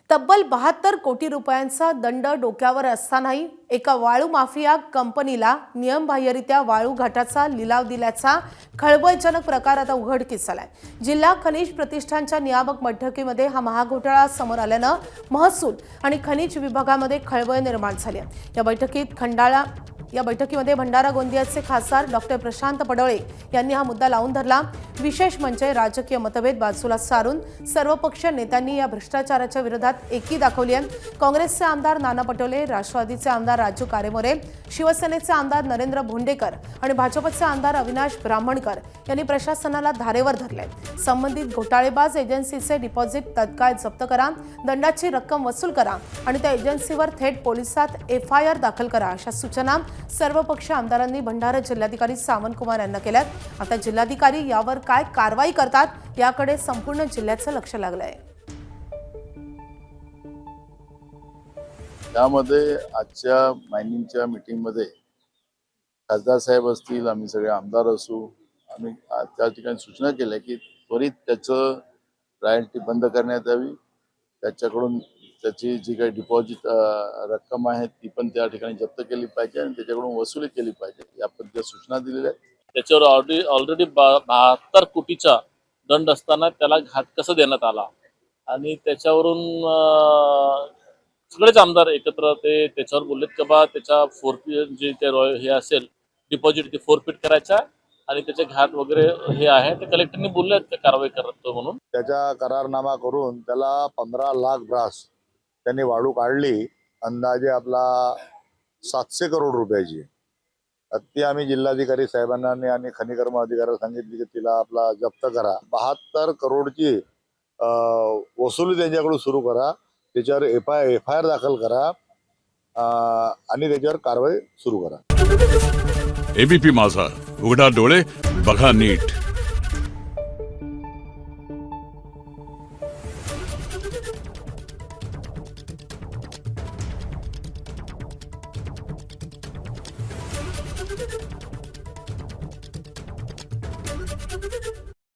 तब्बल 72 कोटी रुपयांचा दंड डोक्यावर असतानाही एका वाळू माफिया कंपनीला नियमबाह्यरित्या वाळू घाटाचा लिलाव दिल्याचा खळबळजनक प्रकार आता उघडकीस आलाय। जिल्हा खनिज प्रतिष्ठानच्या नियामक बैठकीमध्ये हा महाघोटाळा समोर आल्यानं महसूल आणि खनिज विभागामध्ये खळबळ निर्माण झाली आहे। या बैठकीमध्ये भंडारा गोंदियाचे खासदार डॉक्टर प्रशांत पडोळे यांनी हा मुद्दा लावून धरला। विशेष म्हणजे राजकीय मतभेद बाजूला सारून सर्वपक्षीय नेत्यांनी या भ्रष्टाचाराच्या विरोधात एकी दाखवली आहे। काँग्रेसचे आमदार नाना पटोले, राष्ट्रवादीचे आमदार राजू कारेमोरे, शिवसेनेचे आमदार नरेंद्र भोंडेकर आणि भाजपचे आमदार अविनाश ब्राह्मणकर यांनी प्रशासनाला धारेवर धरले। संबंधित घोटाळेबाज एजन्सीचे डिपॉझिट तत्काळ जप्त करा, दंडाची रक्कम वसूल करा आणि त्या एजन्सीवर थेट पोलिसात एफआयआर दाखल करा, अशा सूचना सर्वपक्षीय आमदारांनी भंडारा जिल्हाधिकारी सावंत कुमार यांना केल्यात। आता जिल्हाधिकारी यावर काय कारवाई करतात याकडे संपूर्ण जिल्ह्याचं लक्ष लागलंय। त्यामध्ये आजच्या मायनिंगच्या मीटिंगमध्ये खासदार साहेब असतील, आम्ही सगळे आमदार असू, आम्ही त्या ठिकाणी सूचना केल्या की त्वरित त्याचं रॉयल्टी बंद करण्यात यावी, त्याच्याकडून त्याची जी काही डिपॉझिट रक्कम आहे ती पण त्या ठिकाणी जप्त केली पाहिजे आणि त्याच्याकडून वसुली केली पाहिजे, या पद्धतीच्या सूचना दिलेल्या आहेत। त्याच्यावर ऑलरेडी 72 कोटीचा दंड असताना त्याला घाट कसं देण्यात आला आणि त्याच्यावरून सगळेच आमदार एकत्र ते त्याच्यावर बोललेत की बा त्याच्या फोरफीट जे ते हे असेल डिपॉझिट ती फोरफीट करायचा आणि त्याचे घाट वगैरे हे आहे ते कलेक्टरनी बोलले ते कारवाई करतो म्हणून। त्याचा करारनामा करून त्याला 15 लाख ब्रास त्यांनी वाळू काढली, अंदाजे आपला 700 करोड रुपयाची। ती आम्ही जिल्हाधिकारी साहेबांना आणि खनिकर्म अधिकाऱ्याला सांगितली की तिला आपला जप्त करा, 72 करोडची वसुली त्यांच्याकडून सुरू करा, त्याच्यावर एफआयआर दाखल करा आणि त्याच्यावर कारवाई सुरू करा। एबीपी माझा, उघडा डोळे बघा नीट।